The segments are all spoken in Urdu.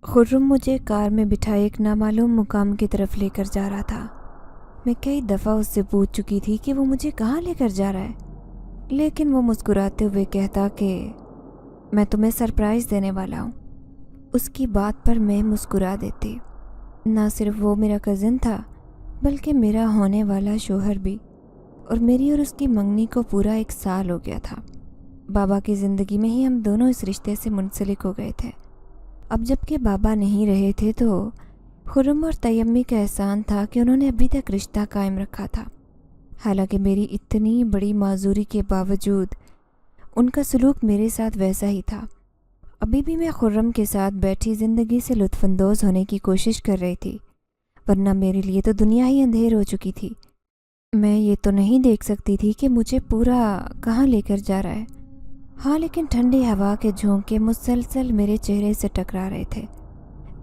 خرم مجھے کار میں بٹھائے ایک نامعلوم مقام کی طرف لے کر جا رہا تھا۔ میں کئی دفعہ اس سے پوچھ چکی تھی کہ وہ مجھے کہاں لے کر جا رہا ہے، لیکن وہ مسکراتے ہوئے کہتا کہ میں تمہیں سرپرائز دینے والا ہوں۔ اس کی بات پر میں مسکرا دیتی۔ نہ صرف وہ میرا کزن تھا بلکہ میرا ہونے والا شوہر بھی، اور میری اور اس کی منگنی کو پورا 1 سال ہو گیا تھا۔ بابا کی زندگی میں ہی ہم دونوں اس رشتے سے منسلک ہو گئے تھے۔ اب جب کہ بابا نہیں رہے تھے تو خرم اور تیمی کا احسان تھا کہ انہوں نے ابھی تک رشتہ قائم رکھا تھا۔ حالانکہ میری اتنی بڑی معذوری کے باوجود ان کا سلوک میرے ساتھ ویسا ہی تھا۔ ابھی بھی میں خرم کے ساتھ بیٹھی زندگی سے لطف اندوز ہونے کی کوشش کر رہی تھی، ورنہ میرے لیے تو دنیا ہی اندھیر ہو چکی تھی۔ میں یہ تو نہیں دیکھ سکتی تھی کہ مجھے پورا کہاں لے کر جا رہا ہے۔ ہاں، لیکن ٹھنڈی ہوا کے جھونکے مسلسل میرے چہرے سے ٹکرا رہے تھے۔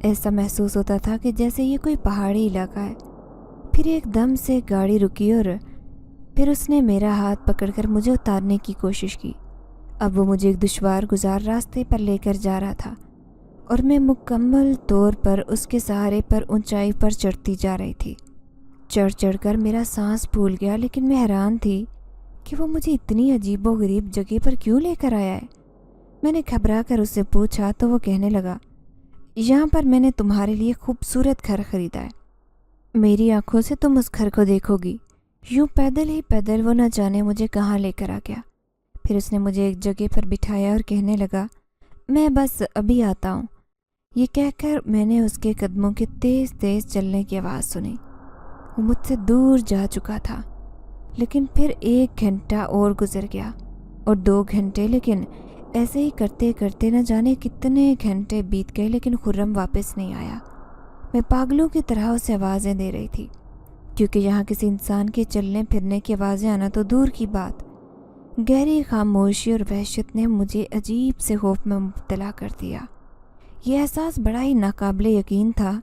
ایسا محسوس ہوتا تھا کہ جیسے یہ کوئی پہاڑی علاقہ ہے۔ پھر ایک دم سے گاڑی رکی اور پھر اس نے میرا ہاتھ پکڑ کر مجھے اتارنے کی کوشش کی۔ اب وہ مجھے ایک دشوار گزار راستے پر لے کر جا رہا تھا اور میں مکمل طور پر اس کے سہارے پر اونچائی پر چڑھتی جا رہی تھی۔ چڑھ کر میرا سانس پھول گیا، لیکن میں حیران تھی کہ وہ مجھے اتنی عجیب و غریب جگہ پر کیوں لے کر آیا ہے۔ میں نے گھبرا کر اس سے پوچھا تو وہ کہنے لگا، یہاں پر میں نے تمہارے لیے خوبصورت گھر خریدا ہے، میری آنکھوں سے تم اس گھر کو دیکھو گی۔ یوں پیدل ہی پیدل وہ نہ جانے مجھے کہاں لے کر آ گیا۔ پھر اس نے مجھے ایک جگہ پر بٹھایا اور کہنے لگا، میں بس ابھی آتا ہوں۔ یہ کہہ کر میں نے اس کے قدموں کے تیز تیز چلنے کی آواز سنی۔ وہ مجھ سے دور جا چکا تھا، لیکن پھر 1 گھنٹہ اور گزر گیا اور 2 گھنٹے، لیکن ایسے ہی کرتے کرتے نہ جانے کتنے گھنٹے بیت گئے، لیکن خرم واپس نہیں آیا۔ میں پاگلوں کی طرح اسے آوازیں دے رہی تھی، کیونکہ یہاں کسی انسان کے چلنے پھرنے کی آوازیں آنا تو دور کی بات، گہری خاموشی اور وحشت نے مجھے عجیب سے خوف میں مبتلا کر دیا۔ یہ احساس بڑا ہی ناقابل یقین تھا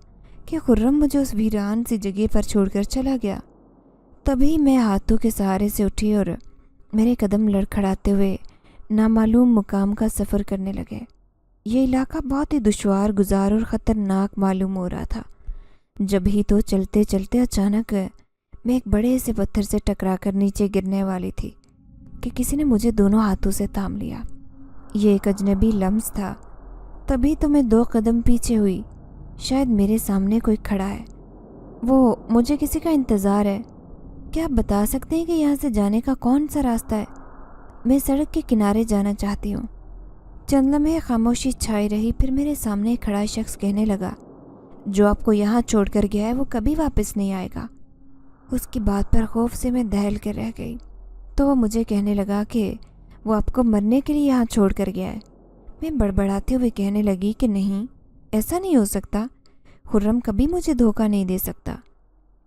کہ خرم مجھے اس ویران سی جگہ پر چھوڑ کر چلا گیا۔ تبھی میں ہاتھوں کے سہارے سے اٹھی اور میرے قدم لڑکھڑاتے ہوئے نامعلوم مقام کا سفر کرنے لگے۔ یہ علاقہ بہت ہی دشوار گزار اور خطرناک معلوم ہو رہا تھا۔ جب ہی تو چلتے چلتے اچانک میں ایک بڑے سے پتھر سے ٹکرا کر نیچے گرنے والی تھی کہ کسی نے مجھے دونوں ہاتھوں سے تھام لیا۔ یہ ایک اجنبی لمس تھا۔ تبھی تو میں 2 قدم پیچھے ہوئی۔ شاید میرے سامنے کوئی کھڑا ہے۔ وہ مجھے کسی کا انتظار ہے۔ کیا آپ بتا سکتے ہیں کہ یہاں سے جانے کا کون سا راستہ ہے؟ میں سڑک کے کنارے جانا چاہتی ہوں۔ چند لمحے خاموشی چھائی رہی، پھر میرے سامنے کھڑا شخص کہنے لگا، جو آپ کو یہاں چھوڑ کر گیا ہے وہ کبھی واپس نہیں آئے گا۔ اس کی بات پر خوف سے میں دہل کر رہ گئی۔ تو وہ مجھے کہنے لگا کہ وہ آپ کو مرنے کے لیے یہاں چھوڑ کر گیا ہے۔ میں بڑبڑاتے ہوئے کہنے لگی کہ نہیں، ایسا نہیں ہو سکتا، خرم کبھی مجھے دھوکہ نہیں دے سکتا۔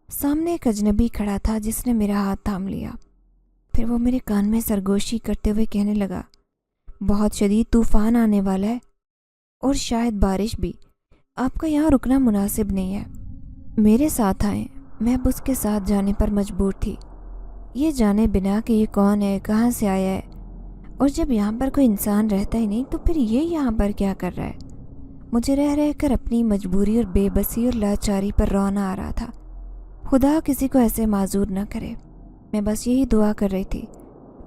سامنے ایک اجنبی کھڑا تھا جس نے میرا ہاتھ تھام لیا۔ پھر وہ میرے کان میں سرگوشی کرتے ہوئے کہنے لگا، بہت شدید طوفان آنے والا ہے اور شاید بارش بھی، آپ کا یہاں رکنا مناسب نہیں ہے، میرے ساتھ آئیں۔ میں اب اس کے ساتھ جانے پر مجبور تھی، یہ جانے بنا کہ یہ کون ہے، کہاں سے آیا ہے، اور جب یہاں پر کوئی انسان رہتا ہی نہیں تو پھر یہ یہاں پر کیا کر رہا ہے۔ مجھے رہ کر اپنی مجبوری اور بے بسی اور لاچاری پر رونا آ رہا تھا۔ خدا کسی کو ایسے معذور نہ کرے۔ میں بس یہی دعا کر رہی تھی۔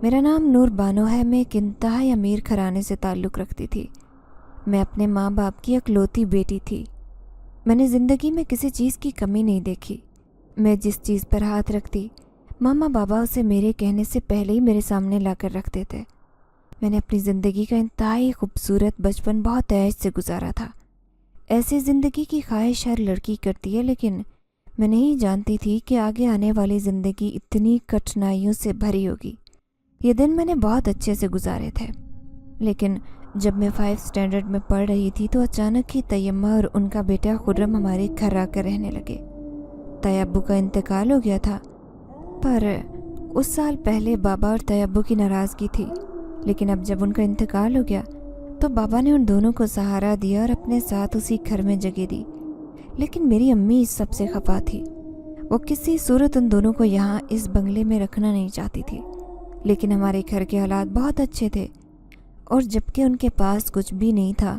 میرا نام نور بانو ہے، میں ایک انتہائی امیر گھرانے سے تعلق رکھتی تھی۔ میں اپنے ماں باپ کی اکلوتی بیٹی تھی۔ میں نے زندگی میں کسی چیز کی کمی نہیں دیکھی۔ میں جس چیز پر ہاتھ رکھتی، ماما بابا اسے میرے کہنے سے پہلے ہی میرے سامنے لا کر رکھتے تھے۔ میں نے اپنی زندگی کا انتہائی خوبصورت بچپن بہت عیش سے گزارا تھا۔ ایسی زندگی کی خواہش ہر لڑکی کرتی ہے، لیکن میں نہیں جانتی تھی کہ آگے آنے والی زندگی اتنی کٹھنائیوں سے بھری ہوگی۔ یہ دن میں نے بہت اچھے سے گزارے تھے، لیکن جب میں 5 اسٹینڈرڈ میں پڑھ رہی تھی تو اچانک ہی تیمہ اور ان کا بیٹا خرم ہمارے گھر آ کر رہنے لگے۔ طیبو کا انتقال ہو گیا تھا، پر اس سال پہلے بابا اور طیبو کی ناراضگی تھی، لیکن اب جب ان کا انتقال ہو گیا تو بابا نے ان دونوں کو سہارا دیا اور اپنے ساتھ اسی گھر میں جگہ دی۔ لیکن میری امی اس سب سے خفا تھی۔ وہ کسی صورت ان دونوں کو یہاں اس بنگلے میں رکھنا نہیں چاہتی تھی، لیکن ہمارے گھر کے حالات بہت اچھے تھے، اور جبکہ ان کے پاس کچھ بھی نہیں تھا،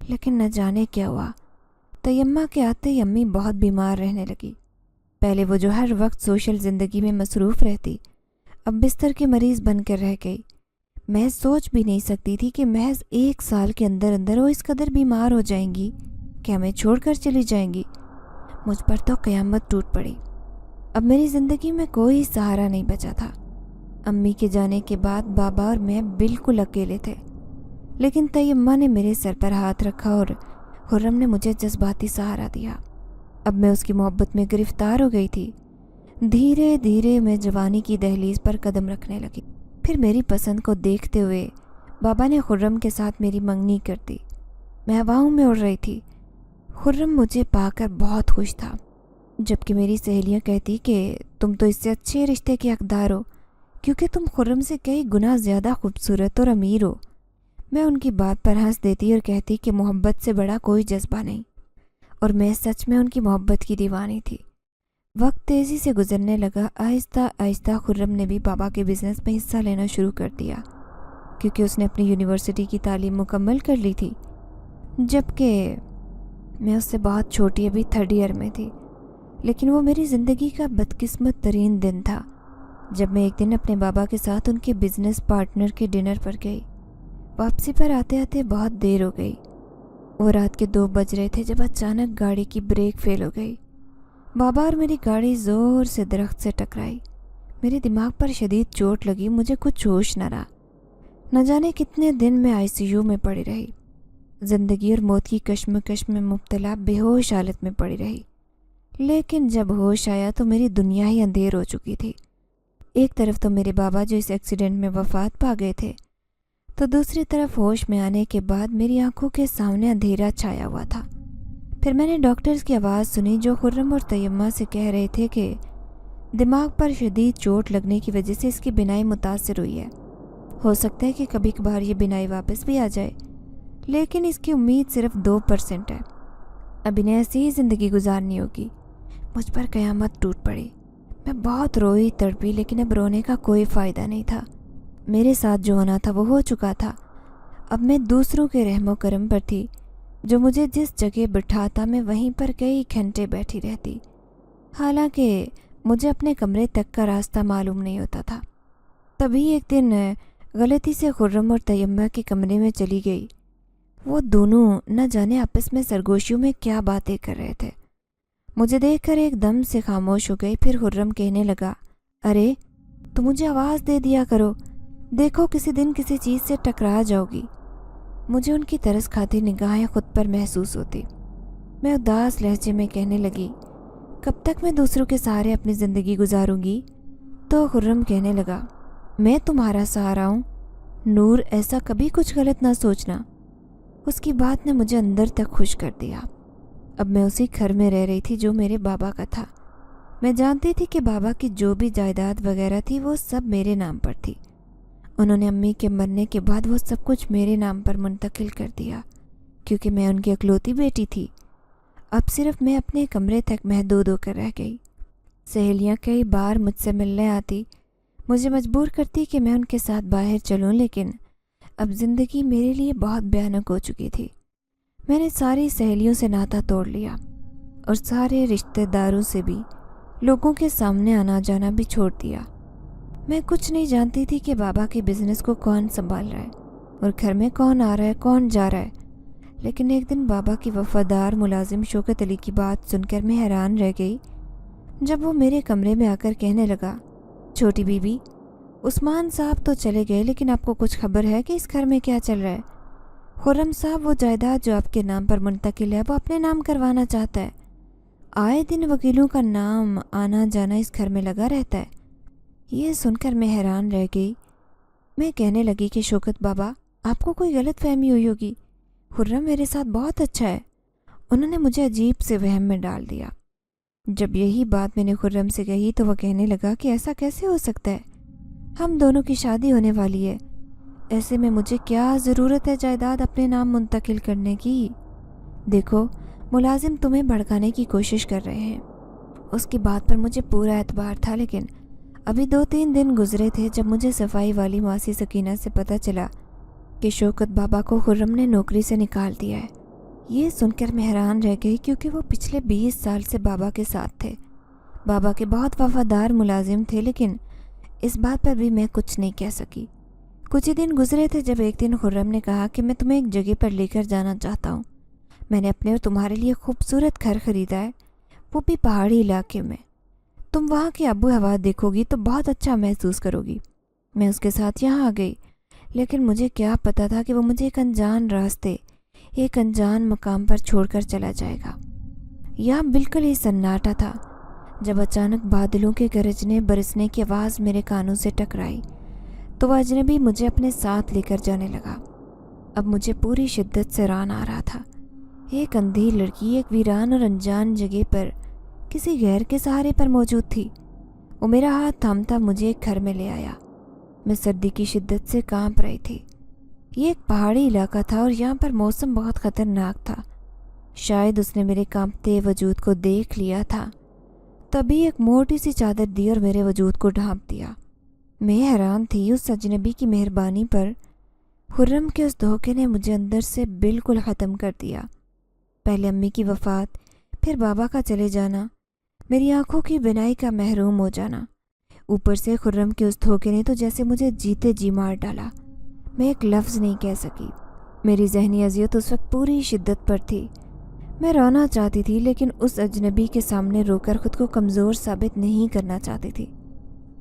لیکن نہ جانے کیا ہوا، تیمہ کے آتے ہی امی بہت بیمار رہنے لگی۔ پہلے وہ جو ہر وقت سوشل زندگی میں مصروف رہتی، اب بستر کے مریض بن کر رہ گئی۔ میں سوچ بھی نہیں سکتی تھی کہ محض 1 سال کے اندر اندر وہ اس قدر بیمار ہو جائیں گی کہ ہمیں چھوڑ کر چلی جائیں گی۔ مجھ پر تو قیامت ٹوٹ پڑی۔ اب میری زندگی میں کوئی سہارا نہیں بچا تھا۔ امی کے جانے کے بعد بابا اور میں بالکل اکیلے تھے، لیکن تیمہ نے میرے سر پر ہاتھ رکھا اور خرم نے مجھے جذباتی سہارا دیا۔ اب میں اس کی محبت میں گرفتار ہو گئی تھی۔ دھیرے دھیرے میں جوانی کی دہلیز پر قدم رکھنے لگی۔ پھر میری پسند کو دیکھتے ہوئے بابا نے خرم کے ساتھ میری منگنی کر دی۔ میں ہواؤں میں اڑ رہی تھی۔ خرم مجھے پا کر بہت خوش تھا، جبکہ میری سہیلیاں کہتی کہ تم تو اس سے اچھے رشتے کے حقدار ہو، کیونکہ تم خرم سے کئی گنا زیادہ خوبصورت اور امیر ہو۔ میں ان کی بات پر ہنس دیتی اور کہتی کہ محبت سے بڑا کوئی جذبہ نہیں، اور میں سچ میں ان کی محبت کی دیوانی تھی۔ وقت تیزی سے گزرنے لگا۔ آہستہ آہستہ خرم نے بھی بابا کے بزنس میں حصہ لینا شروع کر دیا، کیونکہ اس نے اپنی یونیورسٹی کی تعلیم مکمل کر لی تھی، جبکہ میں اس سے بہت چھوٹی، ابھی 3rd ایئر میں تھی۔ لیکن وہ میری زندگی کا بدقسمت ترین دن تھا، جب میں ایک دن اپنے بابا کے ساتھ ان کے بزنس پارٹنر کے ڈنر پر گئی۔ واپسی پر آتے آتے بہت دیر ہو گئی۔ وہ رات کے 2 بج رہے تھے جب اچانک گاڑی کی بریک فیل ہو گئی۔ بابا اور میری گاڑی زور سے درخت سے ٹکرائی۔ میرے دماغ پر شدید چوٹ لگی، مجھے کچھ ہوش نہ رہا۔ نہ جانے کتنے دن میں ICU میں پڑی رہی، زندگی اور موت کی کشمکش میں مبتلا بے ہوش حالت میں پڑی رہی۔ لیکن جب ہوش آیا تو میری دنیا ہی اندھیر ہو چکی تھی۔ ایک طرف تو میرے بابا جو اس ایکسیڈنٹ میں وفات پا گئے تھے، تو دوسری طرف ہوش میں آنے کے بعد میری آنکھوں کے سامنے اندھیرا چھایا ہوا تھا۔ پھر میں نے ڈاکٹرز کی آواز سنی جو خرم اور تیمہ سے کہہ رہے تھے کہ دماغ پر شدید چوٹ لگنے کی وجہ سے اس کی بینائی متاثر ہوئی ہے۔ ہو سکتا ہے کہ کبھی کبھار یہ بینائی واپس بھی آ جائے، لیکن اس کی امید صرف 2% ہے۔ اب انہیں ایسی ہی زندگی گزارنی ہوگی۔ مجھ پر قیامت ٹوٹ پڑی۔ میں بہت روئی تڑپی، لیکن اب رونے کا کوئی فائدہ نہیں تھا۔ میرے ساتھ جو ہونا تھا وہ ہو چکا تھا۔ اب میں دوسروں کے رحم و کرم پر تھی۔ جو مجھے جس جگہ بٹھاتا میں وہیں پر کئی گھنٹے بیٹھی رہتی، حالانکہ مجھے اپنے کمرے تک کا راستہ معلوم نہیں ہوتا تھا۔ تبھی ایک دن غلطی سے خرم اور تیمہ کے کمرے میں چلی گئی۔ وہ دونوں نہ جانے آپس میں سرگوشیوں میں کیا باتیں کر رہے تھے۔ مجھے دیکھ کر ایک دم سے خاموش ہو گئی۔ پھر خرم کہنے لگا، ارے تو مجھے آواز دے دیا کرو، دیکھو کسی دن کسی چیز سے ٹکرا جاؤ گی۔ مجھے ان کی ترس کھاتی نگاہیں خود پر محسوس ہوتی۔ میں اداس لہجے میں کہنے لگی، کب تک میں دوسروں کے سہارے اپنی زندگی گزاروں گی؟ تو خرم کہنے لگا، میں تمہارا سہارا ہوں نور، ایسا کبھی کچھ غلط نہ سوچنا۔ اس کی بات نے مجھے اندر تک خوش کر دیا۔ اب میں اسی گھر میں رہ رہی تھی جو میرے بابا کا تھا۔ میں جانتی تھی کہ بابا کی جو بھی جائیداد وغیرہ تھی وہ سب میرے نام پر تھی۔ انہوں نے امی کے مرنے کے بعد وہ سب کچھ میرے نام پر منتقل کر دیا، کیونکہ میں ان کی اکلوتی بیٹی تھی۔ اب صرف میں اپنے کمرے تک محدود ہو کر رہ گئی۔ سہیلیاں کئی بار مجھ سے ملنے آتی، مجھے مجبور کرتی کہ میں ان کے ساتھ باہر چلوں، لیکن اب زندگی میرے لیے بہت بھیانک ہو چکی تھی۔ میں نے ساری سہیلیوں سے ناتا توڑ لیا اور سارے رشتہ داروں سے بھی، لوگوں کے سامنے آنا جانا بھی چھوڑ دیا۔ میں کچھ نہیں جانتی تھی کہ بابا کے بزنس کو کون سنبھال رہا ہے اور گھر میں کون آ رہا ہے کون جا رہا ہے۔ لیکن ایک دن بابا کی وفادار ملازم شوکت علی کی بات سن کر میں حیران رہ گئی، جب وہ میرے کمرے میں آ کر کہنے لگا، چھوٹی بی بی، عثمان صاحب تو چلے گئے، لیکن آپ کو کچھ خبر ہے کہ اس گھر میں کیا چل رہا ہے؟ خرم صاحب وہ جائیداد جو آپ کے نام پر منتقل ہے وہ اپنے نام کروانا چاہتا ہے۔ آئے دن وکیلوں کا نام آنا جانا اس گھر میں لگا رہتا ہے۔ یہ سن کر میں حیران رہ گئی۔ میں کہنے لگی کہ شوکت بابا، آپ کو کوئی غلط فہمی ہوئی ہوگی، خرم میرے ساتھ بہت اچھا ہے۔ انہوں نے مجھے عجیب سے وہم میں ڈال دیا۔ جب یہی بات میں نے خرم سے کہی تو وہ کہنے لگا کہ ایسا کیسے ہو سکتا ہے، ہم دونوں کی شادی ہونے والی ہے، ایسے میں مجھے کیا ضرورت ہے جائیداد اپنے نام منتقل کرنے کی؟ دیکھو، ملازم تمہیں بھڑکانے کی کوشش کر رہے ہیں۔ اس کی بات پر مجھے پورا اعتبار تھا، لیکن ابھی 2-3 دن گزرے تھے جب مجھے صفائی والی ماسی سکینہ سے پتہ چلا کہ شوکت بابا کو خرم نے نوکری سے نکال دیا ہے۔ یہ سن کر میں حیران رہ گئی کیونکہ وہ پچھلے 20 سال سے بابا کے ساتھ تھے، بابا کے بہت وفادار ملازم تھے، لیکن اس بات پر بھی میں کچھ نہیں کہہ سکی۔ کچھ ہی دن گزرے تھے جب ایک دن خرم نے کہا کہ میں تمہیں ایک جگہ پر لے کر جانا چاہتا ہوں۔ میں نے اپنے اور تمہارے لیے خوبصورت گھر خریدا ہے، وہ بھی پہاڑی علاقے میں۔ تم وہاں کی آب و ہوا دیکھو گی تو بہت اچھا محسوس کرو گی۔ میں اس کے ساتھ یہاں آ گئی، لیکن مجھے کیا پتا تھا کہ وہ مجھے ایک انجان راستے، ایک انجان مقام پر چھوڑ کر چلا جائے گا۔ یہاں بالکل ہی سناٹا تھا، جب اچانک بادلوں کے گرجنے برسنے کی آواز میرے کانوں سے ٹکرائی تو وہ اجنبی مجھے اپنے ساتھ لے کر جانے لگا۔ اب مجھے پوری شدت سے ران آ رہا تھا۔ ایک اندھی لڑکی ایک ویران اور انجان جگہ پر کسی غیر کے سہارے پر موجود تھی۔ وہ میرا ہاتھ تھامتا مجھے ایک گھر میں لے آیا۔ میں سردی کی شدت سے کانپ رہی تھی۔ یہ ایک پہاڑی علاقہ تھا اور یہاں پر موسم بہت خطرناک تھا۔ شاید اس نے میرے کانپتے وجود کو دیکھ لیا تھا، تبھی ایک موٹی سی چادر دی اور میرے وجود کو ڈھانپ دیا۔ میں حیران تھی اس اجنبی کی مہربانی پر۔ خرم کے اس دھوکے نے مجھے اندر سے بالکل ختم کر دیا۔ پہلے امی کی وفات، پھر بابا کا چلے جانا، میری آنکھوں کی بینائی کا محروم ہو جانا، اوپر سے خرم کے اس دھوکے نے تو جیسے مجھے جیتے جی مار ڈالا۔ میں ایک لفظ نہیں کہہ سکی۔ میری ذہنی اذیت اس وقت پوری شدت پر تھی۔ میں رونا چاہتی تھی، لیکن اس اجنبی کے سامنے رو کر خود کو کمزور ثابت نہیں کرنا چاہتی تھی،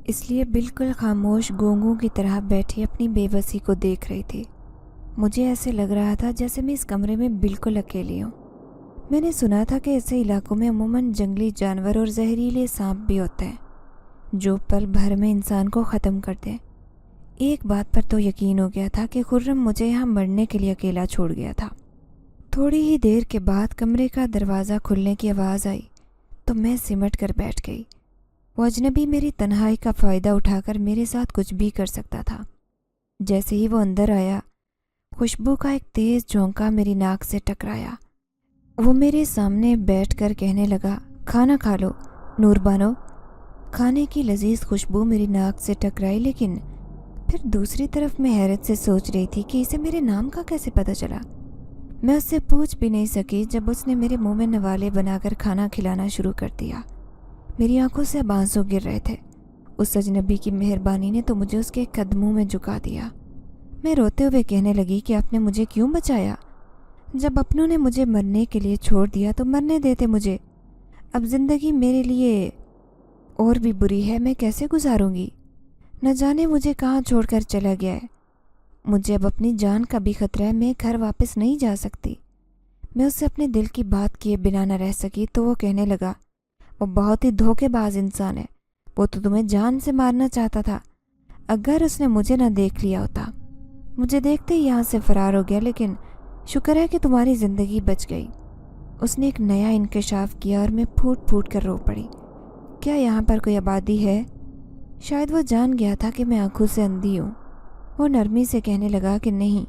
اس لیے بالکل خاموش گونگوں کی طرح بیٹھی اپنی بے بسی کو دیکھ رہی تھی۔ مجھے ایسے لگ رہا تھا جیسے میں اس کمرے میں بالکل اکیلی ہوں۔ میں نے سنا تھا کہ ایسے علاقوں میں عموماً جنگلی جانور اور زہریلے سانپ بھی ہوتے ہیں جو پل بھر میں انسان کو ختم کرتے ہیں۔ ایک بات پر تو یقین ہو گیا تھا کہ خرم مجھے یہاں مرنے کے لیے اکیلا چھوڑ گیا تھا۔ تھوڑی ہی دیر کے بعد کمرے کا دروازہ کھلنے کی آواز آئی تو میں سمٹ کر بیٹھ گئی۔ وہ اجنبی میری تنہائی کا فائدہ اٹھا کر میرے ساتھ کچھ بھی کر سکتا تھا۔ جیسے ہی وہ اندر آیا، خوشبو کا ایک تیز جھونکا میری ناک سے ٹکرایا۔ وہ میرے سامنے بیٹھ کر کہنے لگا، کھانا کھا لو نور بانو۔ کھانے کی لذیذ خوشبو میری ناک سے ٹکرائی، لیکن پھر دوسری طرف میں حیرت سے سوچ رہی تھی کہ اسے میرے نام کا کیسے پتہ چلا۔ میں اس سے پوچھ بھی نہیں سکی جب اس نے میرے منہ میں نوالے بنا کر کھانا کھلانا شروع کر دیا۔ میری آنکھوں سے اب آنسو گر رہے تھے۔ اس اجنبی کی مہربانی نے تو مجھے اس کے قدموں میں جھکا دیا۔ میں روتے ہوئے کہنے لگی کہ آپ نے مجھے کیوں بچایا؟ جب اپنوں نے مجھے مرنے کے لیے چھوڑ دیا تو مرنے دیتے مجھے۔ اب زندگی میرے لیے اور بھی بری ہے، میں کیسے گزاروں گی؟ نہ جانے مجھے کہاں چھوڑ کر چلا گیا ہے۔ مجھے اب اپنی جان کا بھی خطرہ ہے، میں گھر واپس نہیں جا سکتی۔ میں اس سے اپنے دل کی بات کیے بنا نہ رہ سکی تو وہ کہنے لگا، وہ بہت ہی دھوکے باز انسان ہے، وہ تو تمہیں جان سے مارنا چاہتا تھا۔ اگر اس نے مجھے نہ دیکھ لیا ہوتا، مجھے دیکھتے ہی یہاں سے فرار ہو گیا، لیکن شکر ہے کہ تمہاری زندگی بچ گئی۔ اس نے ایک نیا انکشاف کیا اور میں پھوٹ پھوٹ کر رو پڑی۔ کیا یہاں پر کوئی آبادی ہے؟ شاید وہ جان گیا تھا کہ میں آنکھوں سے اندھی ہوں۔ وہ نرمی سے کہنے لگا کہ نہیں،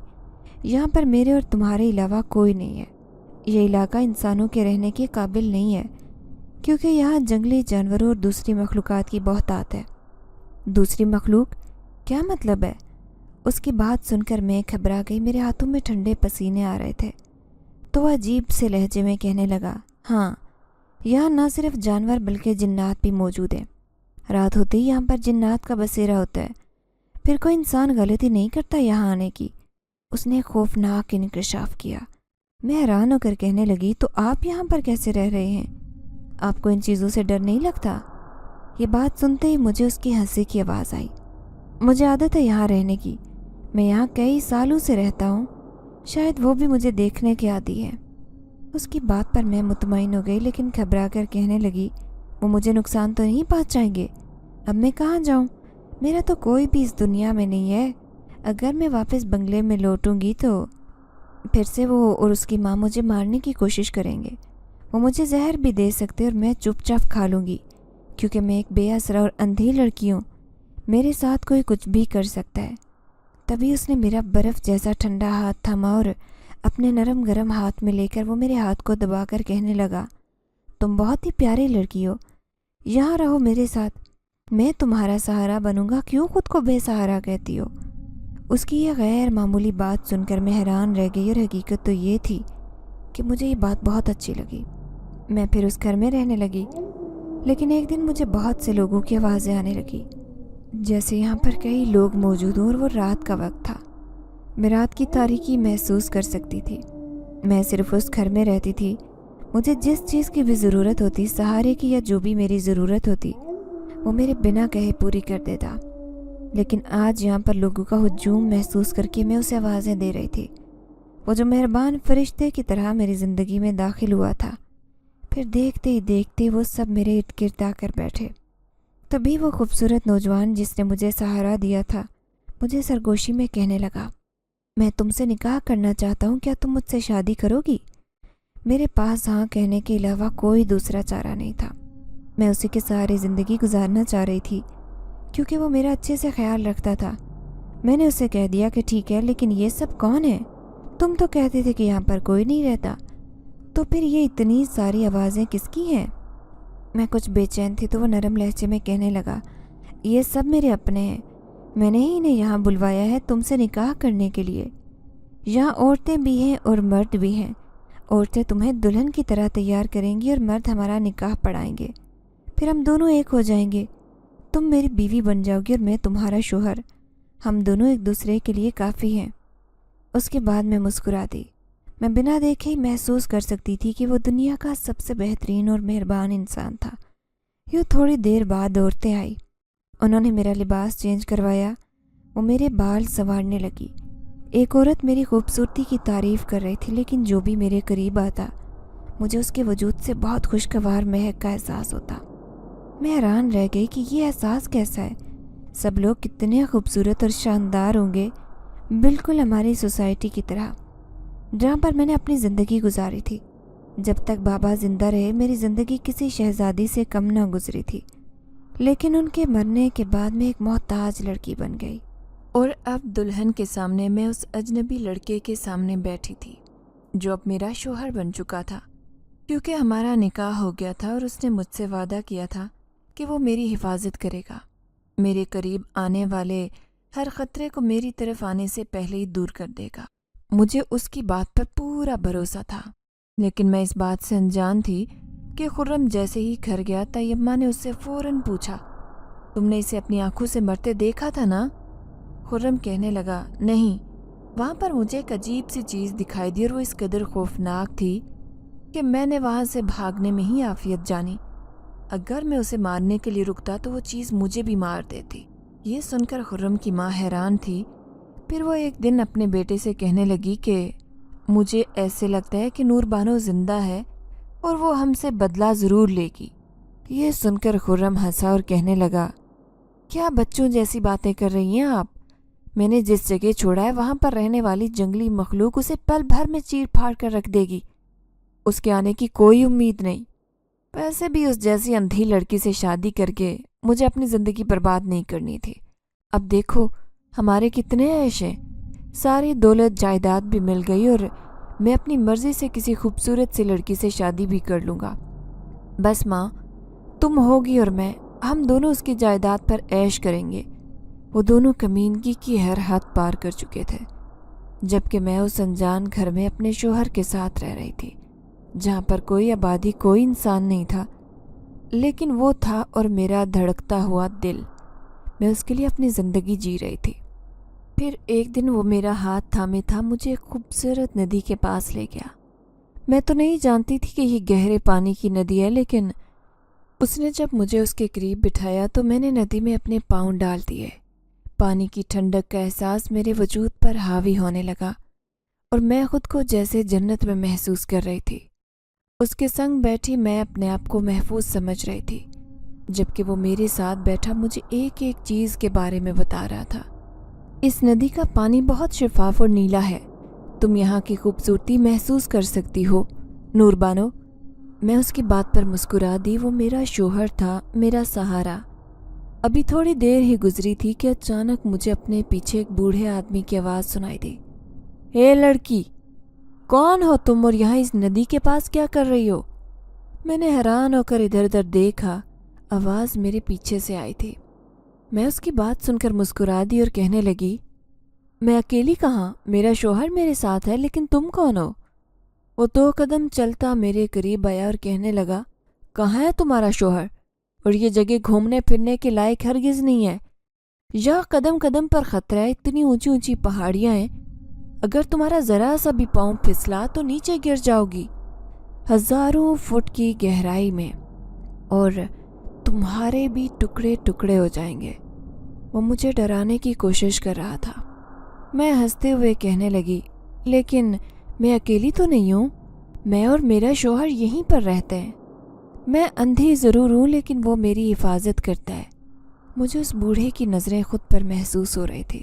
یہاں پر میرے اور تمہارے علاوہ کوئی نہیں ہے۔ یہ علاقہ انسانوں کے رہنے کے قابل نہیں ہے، کیونکہ یہاں جنگلی جانوروں اور دوسری مخلوقات کی بہتات ہے۔ دوسری مخلوق؟ کیا مطلب ہے؟ اس کی بات سن کر میں گھبرا گئی، میرے ہاتھوں میں ٹھنڈے پسینے آ رہے تھے۔ تو وہ عجیب سے لہجے میں کہنے لگا، ہاں، یہاں نہ صرف جانور بلکہ جنات بھی موجود ہیں۔ رات ہوتے ہی یہاں پر جنات کا بسیرا ہوتا ہے۔ پھر کوئی انسان غلطی نہیں کرتا یہاں آنے کی۔ اس نے خوفناک انکشاف کیا۔ میں حیران ہو کر کہنے لگی، تو آپ یہاں پر کیسے رہ رہے ہیں؟ آپ کو ان چیزوں سے ڈر نہیں لگتا؟ یہ بات سنتے ہی مجھے اس کی ہنسی کی آواز آئی۔ مجھے عادت ہے یہاں رہنے کی، میں یہاں کئی سالوں سے رہتا ہوں، شاید وہ بھی مجھے دیکھنے کے عادی ہے۔ اس کی بات پر میں مطمئن ہو گئی، لیکن گھبرا کر کہنے لگی، وہ مجھے نقصان تو نہیں پہنچائیں گے؟ اب میں کہاں جاؤں؟ میرا تو کوئی بھی اس دنیا میں نہیں ہے۔ اگر میں واپس بنگلے میں لوٹوں گی تو پھر سے وہ اور اس کی ماں مجھے مارنے کی کوشش کریں گے۔ وہ مجھے زہر بھی دے سکتے اور میں چپ چاپ کھا لوں گی، کیونکہ میں ایک بے اسرا اور اندھی لڑکی ہوں، میرے ساتھ کوئی کچھ بھی کر سکتا ہے۔ تبھی اس نے میرا برف جیسا ٹھنڈا ہاتھ تھاما اور اپنے نرم گرم ہاتھ میں لے کر وہ میرے ہاتھ کو دبا کر کہنے لگا، تم بہت ہی پیاری لڑکی ہو، یہاں رہو میرے ساتھ، میں تمہارا سہارا بنوں گا، کیوں خود کو بے سہارا کہتی ہو؟ اس کی یہ غیر معمولی بات سن کر میں حیران رہ گئی، اور حقیقت تو یہ تھی کہ مجھے یہ بات بہت اچھی لگی۔ میں پھر اس گھر میں رہنے لگی، لیکن ایک دن مجھے بہت سے لوگوں کی آوازیں آنے لگی، جیسے یہاں پر کئی لوگ موجود ہوں، اور وہ رات کا وقت تھا۔ میں رات کی تاریکی محسوس کر سکتی تھی۔ میں صرف اس گھر میں رہتی تھی۔ مجھے جس چیز کی بھی ضرورت ہوتی، سہارے کی یا جو بھی میری ضرورت ہوتی، وہ میرے بنا کہے پوری کر دیتا۔ لیکن آج یہاں پر لوگوں کا ہجوم محسوس کر کے میں اسے آوازیں دے رہی تھی، وہ جو مہربان فرشتے کی طرح میری زندگی میں داخل ہوا تھا۔ پھر دیکھتے ہی دیکھتے وہ سب میرے ارد گرد آ کر بیٹھے۔ تبھی وہ خوبصورت نوجوان جس نے مجھے سہارا دیا تھا مجھے سرگوشی میں کہنے لگا، میں تم سے نکاح کرنا چاہتا ہوں، کیا تم مجھ سے شادی کرو گی؟ میرے پاس ہاں کہنے کے علاوہ کوئی دوسرا چارہ نہیں تھا۔ میں اسی کے سہارے زندگی گزارنا چاہ رہی تھی، کیونکہ وہ میرا اچھے سے خیال رکھتا تھا۔ میں نے اسے کہہ دیا کہ ٹھیک ہے، لیکن یہ سب کون ہے؟ تم تو کہتے تھے کہ یہاں پر کوئی نہیں رہتا، تو پھر یہ اتنی ساری آوازیں کس کی ہیں؟ میں کچھ بے چین تھی تو وہ نرم لہجے میں کہنے لگا، یہ سب میرے اپنے ہیں، میں نے ہی انہیں یہاں بلوایا ہے تم سے نکاح کرنے کے لیے۔ یہاں عورتیں بھی ہیں اور مرد بھی ہیں۔ عورتیں تمہیں دلہن کی طرح تیار کریں گی اور مرد ہمارا نکاح پڑھائیں گے، پھر ہم دونوں ایک ہو جائیں گے۔ تم میری بیوی بن جاؤ گی اور میں تمہارا شوہر، ہم دونوں ایک دوسرے کے لیے کافی ہیں۔ اس کے بعد میں مسکرا دی۔ میں بنا دیکھے ہی محسوس کر سکتی تھی کہ وہ دنیا کا سب سے بہترین اور مہربان انسان تھا۔ یوں تھوڑی دیر بعد عورتیں آئی، انہوں نے میرا لباس چینج کروایا، وہ میرے بال سنوارنے لگی۔ ایک عورت میری خوبصورتی کی تعریف کر رہی تھی، لیکن جو بھی میرے قریب آتا مجھے اس کے وجود سے بہت خوشگوار مہک کا احساس ہوتا۔ میں حیران رہ گئی کہ یہ احساس کیسا ہے؟ سب لوگ کتنے خوبصورت اور شاندار ہوں گے، بالکل ہماری سوسائٹی کی طرح جہاں پر میں نے اپنی زندگی گزاری تھی۔ جب تک بابا زندہ رہے میری زندگی کسی شہزادی سے کم نہ گزری تھی، لیکن ان کے مرنے کے بعد میں ایک محتاج لڑکی بن گئی، اور اب دلہن کے سامنے میں اس اجنبی لڑکے کے سامنے بیٹھی تھی جو اب میرا شوہر بن چکا تھا، کیونکہ ہمارا نکاح ہو گیا تھا اور اس نے مجھ سے وعدہ کیا تھا کہ وہ میری حفاظت کرے گا، میرے قریب آنے والے ہر خطرے کو میری طرف آنے سے پہلے ہی دور کر دے گا۔ مجھے اس کی بات پر پورا بھروسہ تھا، لیکن میں اس بات سے انجان تھی کہ خرم جیسے ہی گھر گیا طیبہ نے اس سے فوراً پوچھا، تم نے اسے اپنی آنکھوں سے مرتے دیکھا تھا نا؟ خرم کہنے لگا، نہیں، وہاں پر مجھے ایک عجیب سی چیز دکھائی دی اور وہ اس قدر خوفناک تھی کہ میں نے وہاں سے بھاگنے میں ہی عافیت جانی۔ اگر میں اسے مارنے کے لیے رکتا تو وہ چیز مجھے بھی مار دیتی۔ یہ سن کر خرم کی ماں حیران تھی۔ پھر وہ ایک دن اپنے بیٹے سے کہنے لگی کہ مجھے ایسے لگتا ہے کہ نور بانو زندہ ہے اور وہ ہم سے بدلہ ضرور لے گی۔ یہ سن کر خرم ہنسا اور کہنے لگا، کیا بچوں جیسی باتیں کر رہی ہیں آپ؟ میں نے جس جگہ چھوڑا ہے وہاں پر رہنے والی جنگلی مخلوق اسے پل بھر میں چیر پھاڑ کر رکھ دے گی، اس کے آنے کی کوئی امید نہیں۔ ویسے بھی اس جیسی اندھی لڑکی سے شادی کر کے مجھے اپنی زندگی برباد نہیں کرنی تھی۔ اب دیکھو ہمارے کتنے عیش ہیں، ساری دولت جائیداد بھی مل گئی اور میں اپنی مرضی سے کسی خوبصورت سی لڑکی سے شادی بھی کر لوں گا۔ بس ماں، تم ہوگی اور میں، ہم دونوں اس کی جائیداد پر عیش کریں گے۔ وہ دونوں کمینگی کی ہر حد پار کر چکے تھے، جبکہ میں اس انجان گھر میں اپنے شوہر کے ساتھ رہ رہی تھی، جہاں پر کوئی آبادی، کوئی انسان نہیں تھا، لیکن وہ تھا اور میرا دھڑکتا ہوا دل، میں اس کے لیے اپنی زندگی جی رہی تھی۔ پھر ایک دن وہ میرا ہاتھ تھامے تھا مجھے ایک خوبصورت ندی کے پاس لے گیا۔ میں تو نہیں جانتی تھی کہ یہ گہرے پانی کی ندی ہے، لیکن اس نے جب مجھے اس کے قریب بٹھایا تو میں نے ندی میں اپنے پاؤں ڈال دیے۔ پانی کی ٹھنڈک کا احساس میرے وجود پر حاوی ہونے لگا اور میں خود کو جیسے جنت میں محسوس کر رہی تھی۔ اس کے سنگ بیٹھی میں اپنے آپ کو محفوظ سمجھ رہی تھی، جبکہ وہ میرے ساتھ بیٹھا مجھے ایک ایک چیز کے بارے میں بتا رہا تھا۔ اس ندی کا پانی بہت شفاف اور نیلا ہے، تم یہاں کی خوبصورتی محسوس کر سکتی ہو نور بانو۔ میں اس کی بات پر مسکرا دی، وہ میرا شوہر تھا، میرا سہارا۔ ابھی تھوڑی دیر ہی گزری تھی کہ اچانک مجھے اپنے پیچھے ایک بوڑھے آدمی کی آواز سنائی دی، اے لڑکی، کون ہو تم اور یہاں اس ندی کے پاس کیا کر رہی ہو؟ میں نے حیران ہو کر ادھر ادھر دیکھا، آواز میرے پیچھے سے آئی تھی۔ میں اس کی بات سن کر مسکرا دی اور کہنے لگی، میں اکیلی کہاں؟ میرا شوہر میرے ساتھ ہے، لیکن تم کون ہو؟ وہ 2 قدم چلتا میرے قریب آیا اور کہنے لگا، کہاں ہے تمہارا شوہر؟ اور یہ جگہ گھومنے پھرنے کے لائق ہرگز نہیں ہے۔ یہاں قدم قدم پر خطرہ ہے، اتنی اونچی اونچی پہاڑیاں ہیں، اگر تمہارا ذرا سا بھی پاؤں پھسلا تو نیچے گر جاؤ گی، ہزاروں فٹ کی گہرائی میں، اور تمہارے بھی ٹکڑے ٹکڑے ہو جائیں گے۔ وہ مجھے ڈرانے کی کوشش کر رہا تھا۔ میں ہنستے ہوئے کہنے لگی، لیکن میں اکیلی تو نہیں ہوں، میں اور میرا شوہر یہیں پر رہتے ہیں۔ میں اندھی ضرور ہوں، لیکن وہ میری حفاظت کرتا ہے۔ مجھے اس بوڑھے کی نظریں خود پر محسوس ہو رہی تھی،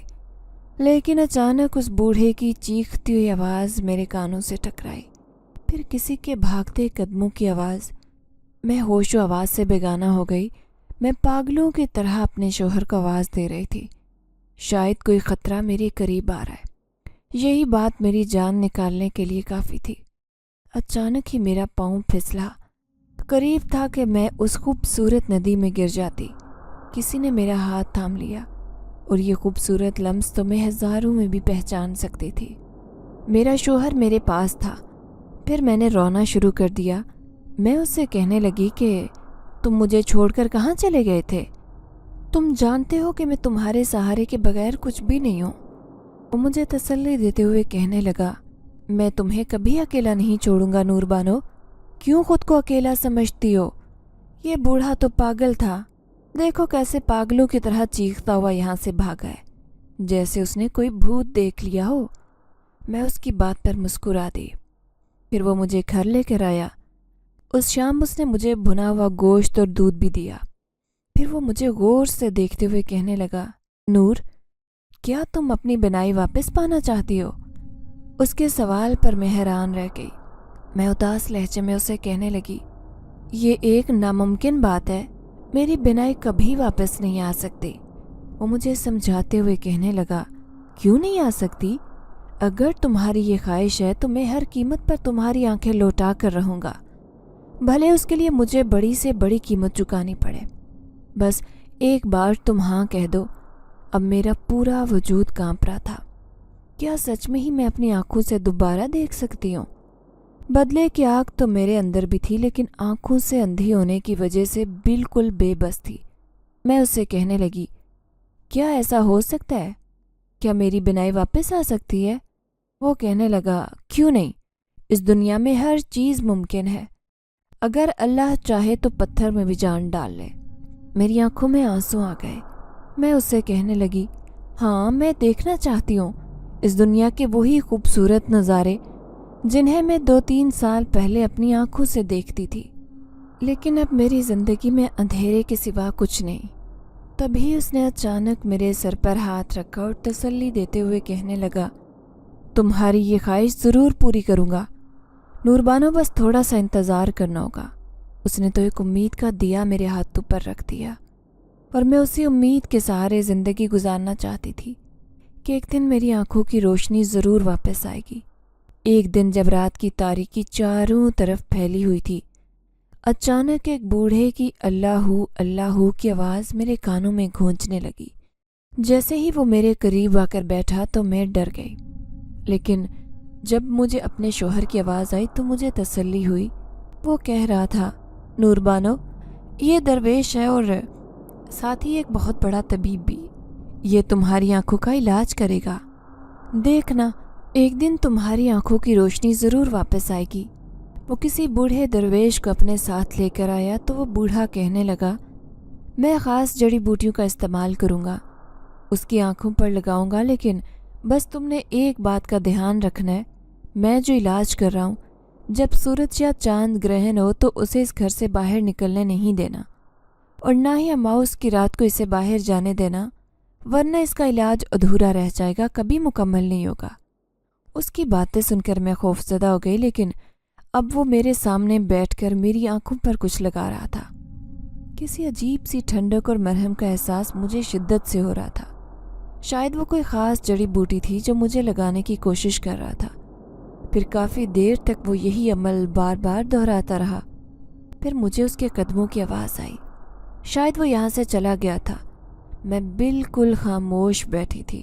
لیکن اچانک اس بوڑھے کی چیختی ہوئی آواز میرے کانوں سے ٹکرائی، پھر کسی کے بھاگتے قدموں کی آواز۔ میں ہوش و آواز سے بیگانہ ہو گئی۔ میں پاگلوں کی طرح اپنے شوہر کو آواز دے رہی تھی، شاید کوئی خطرہ میرے قریب آ رہا ہے۔ یہی بات میری جان نکالنے کے لیے کافی تھی۔ اچانک ہی میرا پاؤں پھسلا، قریب تھا کہ میں اس خوبصورت ندی میں گر جاتی۔ کسی نے میرا ہاتھ تھام لیا، اور یہ خوبصورت لمس تو میں ہزاروں میں بھی پہچان سکتی تھی۔ میرا شوہر میرے پاس تھا۔ پھر میں نے رونا شروع کر دیا۔ میں اس سے کہنے لگی کہ تم مجھے چھوڑ کر کہاں چلے گئے تھے؟ تم جانتے ہو کہ میں تمہارے سہارے کے بغیر کچھ بھی نہیں ہوں۔ وہ مجھے تسلی دیتے ہوئے کہنے لگا، میں تمہیں کبھی اکیلا نہیں چھوڑوں گا نور بانو، کیوں خود کو اکیلا سمجھتی ہو؟ یہ بوڑھا تو پاگل تھا، دیکھو کیسے پاگلوں کی طرح چیختا ہوا یہاں سے بھاگا ہے، جیسے اس نے کوئی بھوت دیکھ لیا ہو۔ میں اس کی بات پر مسکرا دی۔ پھر وہ مجھے گھر لے کر آیا۔ اس شام اس نے مجھے بھنا ہوا گوشت اور دودھ بھی دیا۔ پھر وہ مجھے غور سے دیکھتے ہوئے کہنے لگا، نور، کیا تم اپنی بنائی واپس پانا چاہتی ہو؟ اس کے سوال پر میں حیران رہ گئی۔ میں اداس لہجے میں اسے کہنے لگی، یہ ایک ناممکن بات ہے، میری بنائی کبھی واپس نہیں آ سکتی۔ وہ مجھے سمجھاتے ہوئے کہنے لگا، کیوں نہیں آ سکتی؟ اگر تمہاری یہ خواہش ہے تو میں ہر قیمت پر تمہاری آنکھیں لوٹا کر رہوں گا، بھلے اس کے لیے مجھے بڑی سے بڑی قیمت چکانی پڑے۔ بس ایک بار تم ہاں کہہ دو۔ اب میرا پورا وجود کانپ رہا تھا۔ کیا سچ میں ہی میں اپنی آنکھوں سے دوبارہ دیکھ سکتی ہوں؟ بدلے کی آنکھ تو میرے اندر بھی تھی، لیکن آنکھوں سے اندھی ہونے کی وجہ سے بالکل بے بس تھی۔ میں اس سے کہنے لگی، کیا ایسا ہو سکتا ہے؟ کیا میری بنائی واپس آ سکتی ہے؟ وہ کہنے لگا، کیوں نہیں؟ اس دنیا میں ہر چیز ممکن ہے، اگر اللہ چاہے تو پتھر میں بھی جان ڈال لے۔ میری آنکھوں میں آنسو آ گئے۔ میں اس سے کہنے لگی، ہاں میں دیکھنا چاہتی ہوں اس دنیا کے وہی خوبصورت نظارے جنہیں میں 2-3 سال پہلے اپنی آنکھوں سے دیکھتی تھی، لیکن اب میری زندگی میں اندھیرے کے سوا کچھ نہیں۔ تبھی اس نے اچانک میرے سر پر ہاتھ رکھا اور تسلی دیتے ہوئے کہنے لگا، تمہاری یہ خواہش ضرور پوری کروں گا نور بانو، بس تھوڑا سا انتظار کرنا ہوگا۔ اس نے تو ایک امید کا دیا میرے ہاتھوں پر رکھ دیا، اور میں اسی امید کے سہارے زندگی گزارنا چاہتی تھی کہ ایک دن میری آنکھوں کی روشنی ضرور واپس آئے گی۔ ایک دن جب رات کی تاریکی چاروں طرف پھیلی ہوئی تھی، اچانک ایک بوڑھے کی اللہ اللہ کی آواز میرے کانوں میں گونجنے لگی۔ جیسے ہی وہ میرے قریب آ کر بیٹھا تو میں ڈر گئی، لیکن جب مجھے اپنے شوہر کی آواز آئی تو مجھے تسلی ہوئی۔ وہ کہہ رہا تھا، نور بانو، یہ درویش ہے اور ساتھ ہی ایک بہت بڑا طبیب بھی، یہ تمہاری آنکھوں کا علاج کرے گا۔ دیکھنا ایک دن تمہاری آنکھوں کی روشنی ضرور واپس آئے گی۔ وہ کسی بوڑھے درویش کو اپنے ساتھ لے کر آیا تو وہ بوڑھا کہنے لگا، میں خاص جڑی بوٹیوں کا استعمال کروں گا، اس کی آنکھوں پر لگاؤں گا، لیکن بس تم نے ایک بات کا دھیان رکھنا ہے، میں جو علاج کر رہا ہوں، جب سورج یا چاند گرہن ہو تو اسے اس گھر سے باہر نکلنے نہیں دینا، اور نہ ہی اماؤس کی رات کو اسے باہر جانے دینا، ورنہ اس کا علاج ادھورا رہ جائے گا، کبھی مکمل نہیں ہوگا۔ اس کی باتیں سن کر میں خوفزدہ ہو گئی، لیکن اب وہ میرے سامنے بیٹھ کر میری آنکھوں پر کچھ لگا رہا تھا۔ کسی عجیب سی ٹھنڈک اور مرہم کا احساس مجھے شدت سے ہو رہا تھا۔ شاید وہ کوئی خاص جڑی بوٹی تھی جو مجھے لگانے کی کوشش کر رہا تھا۔ پھر کافی دیر تک وہ یہی عمل بار بار دہراتا رہا۔ پھر مجھے اس کے قدموں کی آواز آئی، شاید وہ یہاں سے چلا گیا تھا۔ میں بالکل خاموش بیٹھی تھی،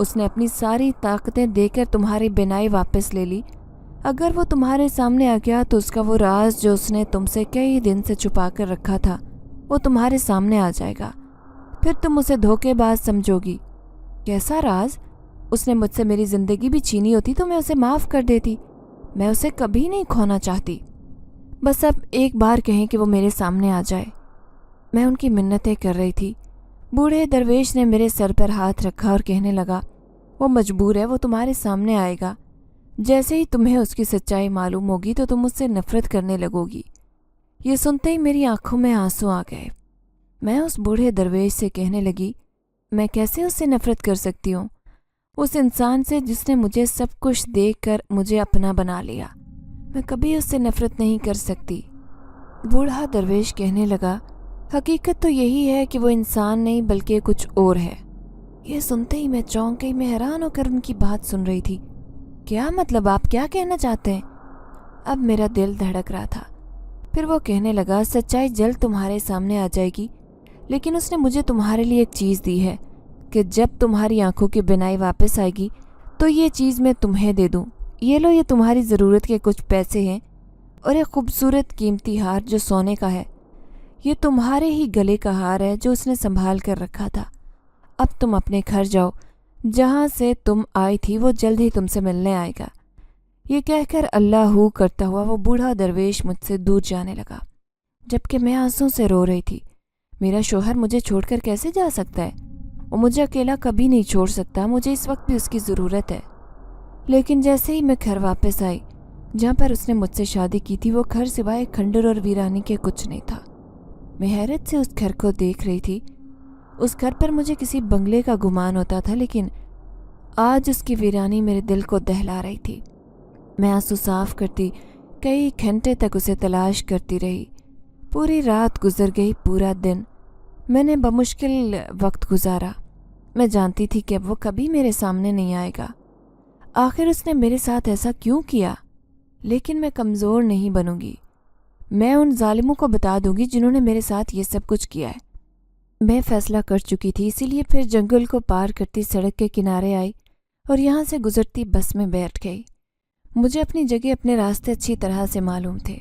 اس نے اپنی ساری طاقتیں دے کر تمہاری بینائی واپس لے لی۔ اگر وہ تمہارے سامنے آ گیا تو اس کا وہ راز جو اس نے تم سے کئی دن سے چھپا کر رکھا تھا وہ تمہارے سامنے آ جائے گا۔ پھر تم اسے دھوکے باز سمجھو گی۔ کیسا راز؟ اس نے مجھ سے میری زندگی بھی چھینی ہوتی تو میں اسے معاف کر دیتی۔ میں اسے کبھی نہیں کھونا چاہتی۔ بس اب ایک بار کہیں کہ وہ میرے سامنے آ جائے۔ میں ان کی منتیں کر رہی تھی۔ بوڑھے درویش نے میرے سر پر ہاتھ رکھا اور کہنے لگا، وہ مجبور ہے، وہ تمہارے سامنے آئے گا۔ جیسے ہی تمہیں اس کی سچائی معلوم ہوگی تو تم اس سے نفرت کرنے لگو گی۔ یہ سنتے ہی میری آنکھوں میں آنسو آ گئے۔ میں اس بوڑھے درویش سے کہنے لگی، میں کیسے اس سے نفرت کر سکتی ہوں؟ اس انسان سے جس نے مجھے سب کچھ دیکھ کر مجھے اپنا بنا لیا۔ میں کبھی اس سے نفرت نہیں کر سکتی۔ بوڑھا درویش کہنے لگا، حقیقت تو یہی ہے کہ وہ انسان نہیں بلکہ کچھ اور ہے۔ یہ سنتے ہی میں چونک گئی۔ میں حیران ہو کر ان کی بات سن رہی تھی۔ کیا مطلب؟ آپ کیا کہنا چاہتے ہیں؟ اب میرا دل دھڑک رہا تھا۔ پھر وہ کہنے لگا، سچائی جلد تمہارے سامنے آ جائے گی، لیکن اس نے مجھے تمہارے لیے ایک چیز دی ہے کہ جب تمہاری آنکھوں کی بینائی واپس آئے گی تو یہ چیز میں تمہیں دے دوں۔ یہ لو، یہ تمہاری ضرورت کے کچھ پیسے ہیں اور ایک خوبصورت قیمتی ہار جو سونے کا ہے۔ یہ تمہارے ہی گلے کا ہار ہے جو اس نے سنبھال کر رکھا تھا۔ اب تم اپنے گھر جاؤ، جہاں سے تم آئی تھی وہ جلد ہی تم سے ملنے آئے گا۔ یہ کہہ کر اللہ ہو کرتا ہوا وہ بوڑھا درویش مجھ سے دور جانے لگا، جبکہ میں آنسوں سے رو رہی تھی۔ میرا شوہر مجھے چھوڑ کر کیسے جا سکتا ہے؟ وہ مجھے اکیلا کبھی نہیں چھوڑ سکتا۔ مجھے اس وقت بھی اس کی ضرورت ہے۔ لیکن جیسے ہی میں گھر واپس آئی جہاں پر اس نے مجھ سے شادی کی تھی، وہ گھر سوائے کھنڈر اور ویرانی کے کچھ نہیں تھا۔ میں حیرت سے اس گھر کو دیکھ رہی تھی۔ اس گھر پر مجھے کسی بنگلے کا گمان ہوتا تھا، لیکن آج اس کی ویرانی میرے دل کو دہلا رہی تھی۔ میں آنسو صاف کرتی کئی گھنٹے تک اسے تلاش کرتی رہی۔ پوری رات گزر گئی، پورا دن میں نے بمشکل وقت گزارا۔ میں جانتی تھی کہ اب وہ کبھی میرے سامنے نہیں آئے گا۔ آخر اس نے میرے ساتھ ایسا کیوں کیا؟ لیکن میں کمزور نہیں بنوں گی۔ میں ان ظالموں کو بتا دوں گی جنہوں نے میرے ساتھ یہ سب کچھ کیا ہے۔ میں فیصلہ کر چکی تھی، اسی لیے پھر جنگل کو پار کرتی سڑک کے کنارے آئی اور یہاں سے گزرتی بس میں بیٹھ گئی۔ مجھے اپنی جگہ، اپنے راستے اچھی طرح سے معلوم تھے۔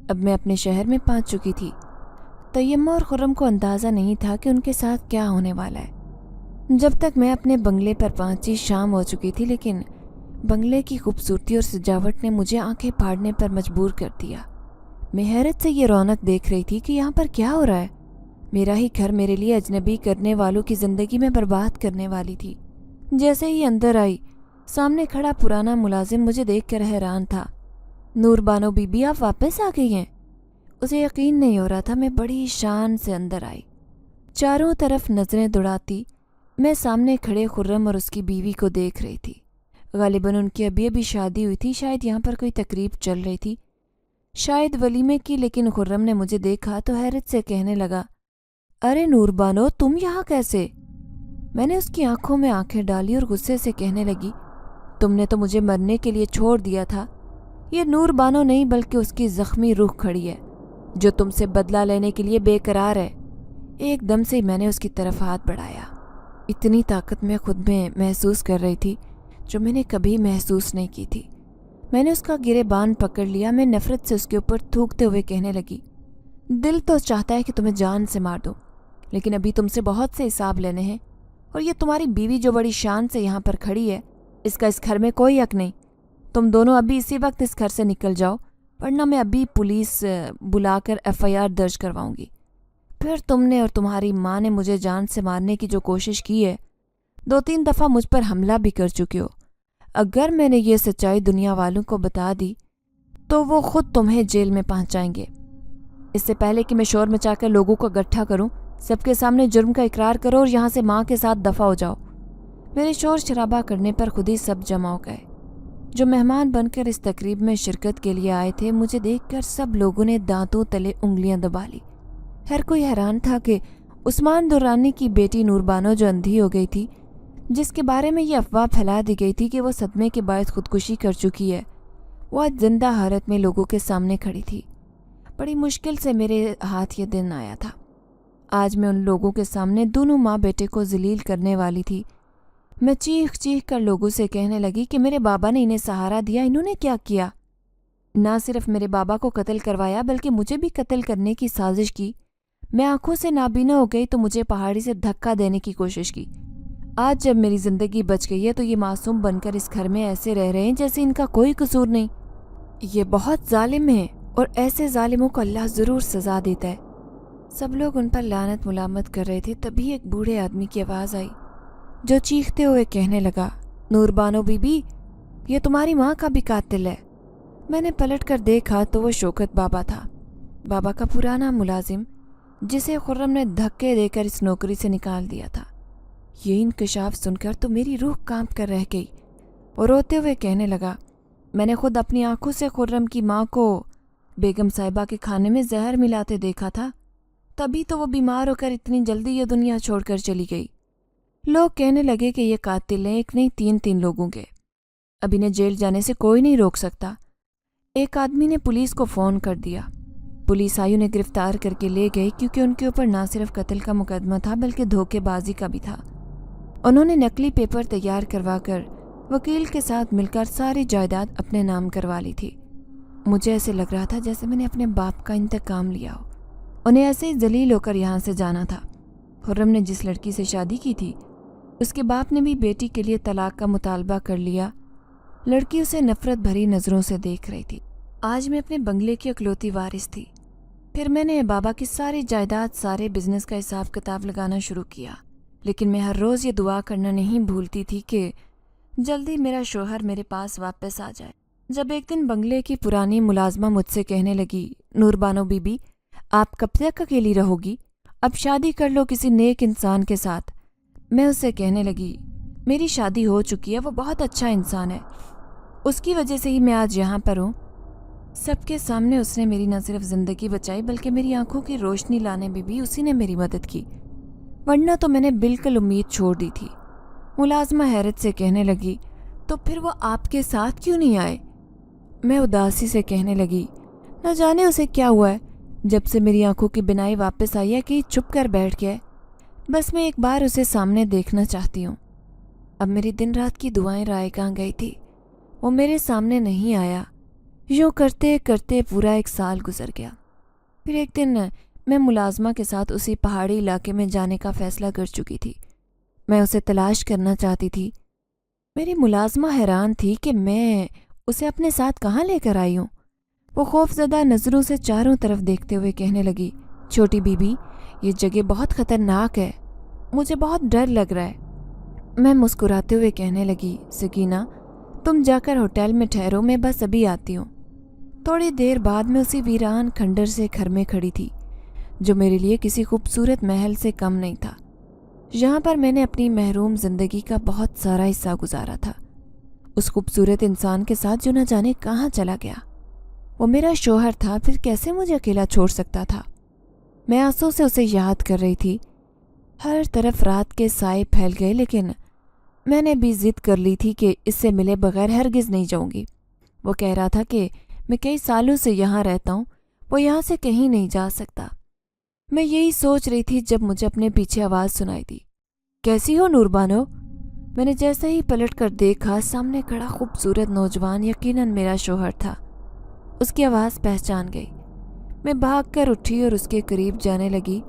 اب میں اپنے شہر میں پہنچ چکی تھی۔ تیمہ اور خرم کو اندازہ نہیں تھا کہ ان کے ساتھ کیا ہونے والا ہے۔ جب تک میں اپنے بنگلے پر پہنچی شام ہو چکی تھی، لیکن بنگلے کی خوبصورتی اور سجاوٹ نے مجھے آنکھیں پھاڑنے پر مجبور کر دیا۔ میں حیرت سے یہ رونق دیکھ رہی تھی کہ یہاں پر کیا ہو رہا ہے۔ میرا ہی گھر میرے لیے اجنبی کرنے والوں کی زندگی میں برباد کرنے والی تھی۔ جیسے ہی اندر آئی، سامنے کھڑا پرانا ملازم مجھے دیکھ کر حیران تھا۔ نور بانو بی بی، آپ واپس آ گئی ہیں؟ اسے یقین نہیں ہو رہا تھا۔ میں بڑی شان سے اندر آئی، چاروں طرف نظریں دوڑاتی میں سامنے کھڑے خرم اور اس کی بیوی کو دیکھ رہی تھی۔ غالباً ان کی ابھی شادی ہوئی تھی، شاید یہاں پر کوئی تقریب چل رہی تھی، شاید ولیمے کی۔ لیکن خرم نے مجھے دیکھا تو حیرت سے کہنے لگا، ارے نور بانو، تم یہاں کیسے؟ میں نے اس کی آنکھوں میں آنکھیں ڈالی اور غصے سے کہنے لگی، تم نے تو مجھے مرنے کے لیے چھوڑ دیا تھا۔ یہ نور بانو نہیں بلکہ اس کی زخمی روح کھڑی ہے جو تم سے بدلہ لینے کے لیے بے قرار ہے۔ ایک دم سے میں نے اس کی طرف ہاتھ بڑھایا۔ اتنی طاقت میں خود میں محسوس کر رہی تھی جو میں نے کبھی محسوس نہیں کی تھی۔ میں نے اس کا گریبان پکڑ لیا۔ میں نفرت سے اس کے اوپر تھوکتے ہوئے کہنے لگی، دل تو چاہتا ہے کہ تمہیں جان سے مار دوں، لیکن ابھی تم سے بہت سے حساب لینے ہیں، اور یہ تمہاری بیوی جو بڑی شان سے یہاں پر کھڑی ہے، اس کا اس گھر میں کوئی حق نہیں۔ تم دونوں ابھی اسی وقت اس گھر سے نکل جاؤ، ورنہ میں ابھی پولیس بلا کر FIR درج کرواؤں گی۔ پھر تم نے اور تمہاری ماں نے مجھے جان سے مارنے کی جو کوشش کی ہے، 2-3 دفعہ مجھ پر حملہ بھی کر چکے ہو۔ اگر میں نے یہ سچائی دنیا والوں کو بتا دی تو وہ خود تمہیں جیل میں پہنچائیں گے۔ اس سے پہلے کہ میں شور مچا کر لوگوں کو اکٹھا کروں، سب کے سامنے جرم کا اقرار کرو اور یہاں سے ماں کے ساتھ دفع ہو جاؤ۔ میرے شور شرابہ کرنے پر خود ہی سب جمع ہو گئے۔ جو مہمان بن کر اس تقریب میں شرکت کے لیے آئے تھے، مجھے دیکھ کر سب لوگوں نے دانتوں تلے انگلیاں دبا لی۔ ہر کوئی حیران تھا کہ عثمان درانی کی بیٹی نور بانو جو اندھی ہو گئی تھی، جس کے بارے میں یہ افواہ پھیلا دی گئی تھی کہ وہ صدمے کے باعث خودکشی کر چکی ہے، وہ آج زندہ حالت میں لوگوں کے سامنے کھڑی تھی۔ بڑی مشکل سے میرے ہاتھ یہ دن آیا تھا۔ آج میں ان لوگوں کے سامنے دونوں ماں بیٹے کو ذلیل کرنے والی تھی۔ میں چیخ چیخ کر لوگوں سے کہنے لگی کہ میرے بابا نے انہیں سہارا دیا، انہوں نے کیا کیا؟ نہ صرف میرے بابا کو قتل کروایا بلکہ مجھے بھی قتل کرنے کی سازش کی۔ میں آنکھوں سے نابینا ہو گئی تو مجھے پہاڑی سے دھکا دینے کی کوشش کی۔ آج جب میری زندگی بچ گئی ہے تو یہ معصوم بن کر اس گھر میں ایسے رہ رہے ہیں جیسے ان کا کوئی قصور نہیں۔ یہ بہت ظالم ہیں اور ایسے ظالموں کو اللہ ضرور سزا دیتا ہے۔ سب لوگ ان پر لعنت ملامت کر رہے تھے، تبھی ایک بوڑھے آدمی کی آواز آئی جو چیختے ہوئے کہنے لگا، نور بانو بی بی، یہ تمہاری ماں کا بھی قاتل ہے۔ میں نے پلٹ کر دیکھا تو وہ شوکت بابا تھا، بابا کا پرانا ملازم جسے خرم نے دھکے دے کر اس نوکری سے نکال دیا تھا۔ یہ انکشاف سن کر تو میری روح کانپ کر رہ گئی اور روتے ہوئے کہنے لگا، میں نے خود اپنی آنکھوں سے خرم کی ماں کو بیگم صاحبہ کے کھانے میں زہر ملاتے دیکھا تھا، تبھی تو وہ بیمار ہو کر اتنی جلدی یہ دنیا چھوڑ کر چلی گئی۔ لوگ کہنے لگے کہ یہ قاتل ہیں، ایک نہیں تین لوگوں کے، اب انہیں جیل جانے سے کوئی نہیں روک سکتا۔ ایک آدمی نے پولیس کو فون کر دیا، پولیس آئی انہیں گرفتار کر کے لے گئی کیونکہ ان کے اوپر نہ صرف قتل کا مقدمہ تھا بلکہ دھوکے بازی کا بھی تھا۔ انہوں نے نقلی پیپر تیار کروا کر وکیل کے ساتھ مل کر ساری جائیداد اپنے نام کروا لی تھی۔ مجھے ایسے لگ رہا تھا جیسے میں نے اپنے باپ کا انتقام لیا ہو۔ انہیں ایسے ہی ذلیل ہو کر یہاں سے جانا تھا۔ خرم نے جس لڑکی سے شادی کی تھی اس کے باپ نے بھی بیٹی کے لیے طلاق کا مطالبہ کر لیا۔ لڑکی اسے نفرت بھری نظروں سے دیکھ رہی تھی۔ آج میں اپنے بنگلے کی اکلوتی وارث تھی۔ پھر میں نے بابا کی ساری جائیداد، سارے بزنس کا حساب کتاب لگانا شروع کیا، لیکن میں ہر روز یہ دعا کرنا نہیں بھولتی تھی کہ جلدی میرا شوہر میرے پاس واپس آ جائے۔ جب ایک دن بنگلے کی پرانی ملازمہ مجھ سے کہنے لگی، نور بانو بی بی، آپ کب تک اکیلی رہو گی؟ اب شادی کر لو کسی نیک انسان کے ساتھ۔ میں اسے کہنے لگی، میری شادی ہو چکی ہے، وہ بہت اچھا انسان ہے، اس کی وجہ سے ہی میں آج یہاں پر ہوں۔ سب کے سامنے اس نے میری نہ صرف زندگی بچائی بلکہ میری آنکھوں کی روشنی لانے میں بھی اسی نے میری مدد کی، ورنہ تو میں نے بالکل امید چھوڑ دی تھی۔ ملازمہ حیرت سے کہنے لگی، تو پھر وہ آپ کے ساتھ کیوں نہیں آئے؟ میں اداسی سے کہنے لگی، نہ جانے اسے کیا ہوا ہے، جب سے میری آنکھوں کی بینائی واپس آئی ہے کہ چپ کر بیٹھ گیا ہے، بس میں ایک بار اسے سامنے دیکھنا چاہتی ہوں۔ اب میری دن رات کی دعائیں رائے کہاں گئی تھی، وہ میرے سامنے نہیں آیا۔ یوں کرتے کرتے پورا 1 سال گزر گیا۔ پھر ایک دن میں ملازمہ کے ساتھ اسی پہاڑی علاقے میں جانے کا فیصلہ کر چکی تھی۔ میں اسے تلاش کرنا چاہتی تھی۔ میری ملازمہ حیران تھی کہ میں اسے اپنے ساتھ کہاں لے کر آئی ہوں۔ وہ خوف زدہ نظروں سے چاروں طرف دیکھتے ہوئے کہنے لگی، چھوٹی بی بی، یہ جگہ بہت خطرناک ہے، مجھے بہت ڈر لگ رہا ہے۔ میں مسکراتے ہوئے کہنے لگی، سکینہ، تم جا کر ہوٹل میں ٹھہرو، میں بس ابھی آتی ہوں۔ تھوڑی دیر بعد میں اسی ویران کھنڈر سے گھر میں کھڑی تھی جو میرے لیے کسی خوبصورت محل سے کم نہیں تھا، جہاں پر میں نے اپنی محروم زندگی کا بہت سارا حصہ گزارا تھا، اس خوبصورت انسان کے ساتھ جو نہ جانے کہاں چلا گیا۔ وہ میرا شوہر تھا، پھر کیسے مجھے اکیلا چھوڑ سکتا تھا؟ میں آنسوں سے اسے یاد کر رہی تھی۔ ہر طرف رات کے سائے پھیل گئے، لیکن میں نے بھی ضد کر لی تھی کہ اس سے ملے بغیر ہرگز نہیں جاؤں گی۔ وہ کہہ رہا تھا کہ میں کئی سالوں سے یہاں رہتا ہوں، وہ یہاں سے کہیں نہیں جا سکتا۔ میں یہی سوچ رہی تھی جب مجھے اپنے پیچھے آواز سنائی دی، کیسی ہو نور بانو؟ میں نے جیسے ہی پلٹ کر دیکھا، سامنے کھڑا خوبصورت نوجوان یقیناً میرا شوہر تھا۔ اس کی آواز پہچان گئی۔ میں بھاگ کر اٹھی اور اس کے قریب جانے لگی۔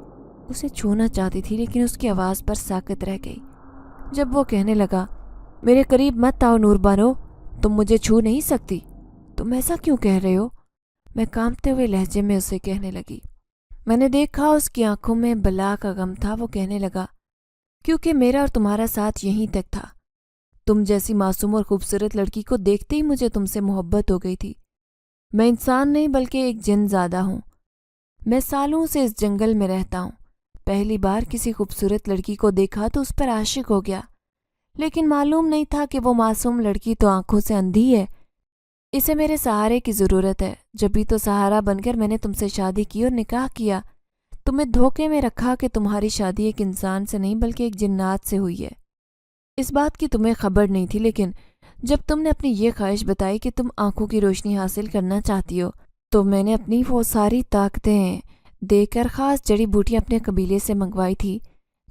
اسے چھونا چاہتی تھی لیکن اس کی آواز پر ساکت رہ گئی۔ جب وہ کہنے لگا، میرے قریب مت آؤ نور بانو، تم مجھے چھو نہیں سکتی۔ تم ایسا کیوں کہہ رہے ہو؟ میں کانپتے ہوئے لہجے میں اسے کہنے لگی۔ میں نے دیکھا اس کی آنکھوں میں بلا کا غم تھا۔ وہ کہنے لگا، کیونکہ میرا اور تمہارا ساتھ یہیں تک تھا۔ تم جیسی معصوم اور خوبصورت لڑکی کو دیکھتے ہی مجھے تم سے محبت ہو گئی تھی۔ میں انسان نہیں بلکہ ایک جن زادہ ہوں۔ میں سالوں سے اس جنگل میں رہتا ہوں۔ پہلی بار کسی خوبصورت لڑکی کو دیکھا تو اس پر عاشق ہو گیا، لیکن معلوم نہیں تھا کہ وہ معصوم لڑکی تو آنکھوں سے اندھی ہے۔ اسے میرے سہارے کی ضرورت ہے، جبھی تو سہارا بن کر میں نے تم سے شادی کی اور نکاح کیا۔ تمہیں دھوکے میں رکھا کہ تمہاری شادی ایک انسان سے نہیں بلکہ ایک جنات سے ہوئی ہے۔ اس بات کی تمہیں خبر نہیں تھی، لیکن جب تم نے اپنی یہ خواہش بتائی کہ تم آنکھوں کی روشنی حاصل کرنا چاہتی ہو تو میں نے اپنی وہ ساری طاقتیں دے کر خاص جڑی بوٹیاں اپنے قبیلے سے منگوائی تھی